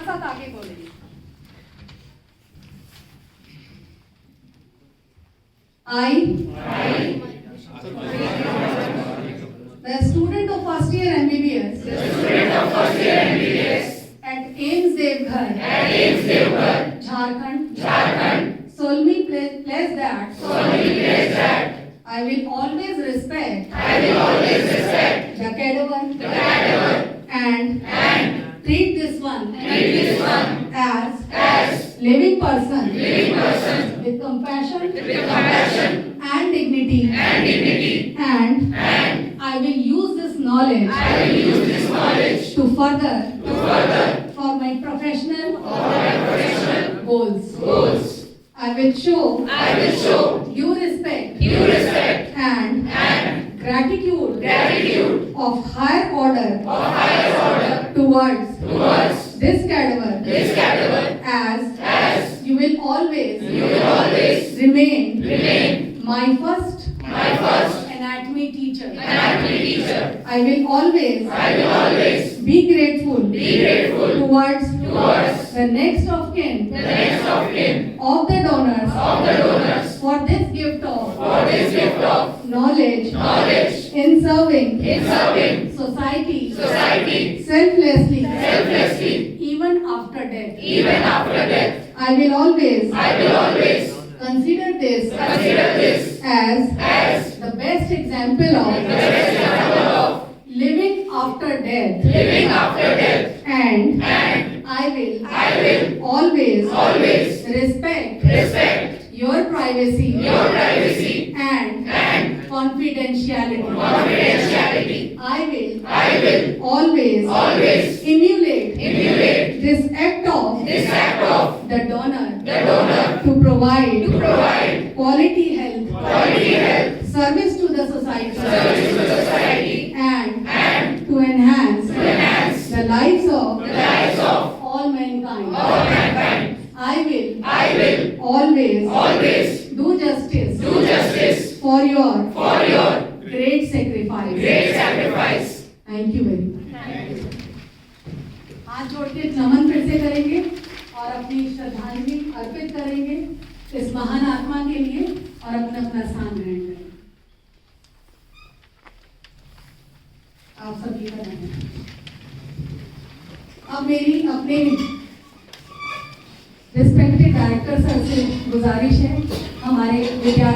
साथ आगे बोलेंगे। The student of first year MBBS at AIIMS DEOGHAR, Jharkhand, solemnly pledge that I will always respect the cadaver and treat this one as living person with compassion and dignity, and I will use this knowledge to further for my professional goals. I will show due respect and gratitude of higher order towards this cadaver, as you will always remain my first anatomy teacher. I will always be grateful towards the next of kin of the donors for this gift of knowledge in serving society selflessly even after death. I will always consider this as the best example of living after death. And I will always respect your privacy and confidentiality. I will always emulate this act of the donor to provide quality health service to the society and to enhance the lives of all mankind. I will always do justice for your great sacrifice. Thank you very much. हाथ जोड़ के नमन फिर से करेंगे और अपनी श्रद्धांजलि अर्पित करेंगे इस महान आत्मा के लिए और अपना स्थान ग्रहण करेंगे। आप सभी का धन्यवाद। अब मेरी अपने रिस्पेक्टेड डायरेक्टर सर से गुजारिश है हमारे विद्यार्थी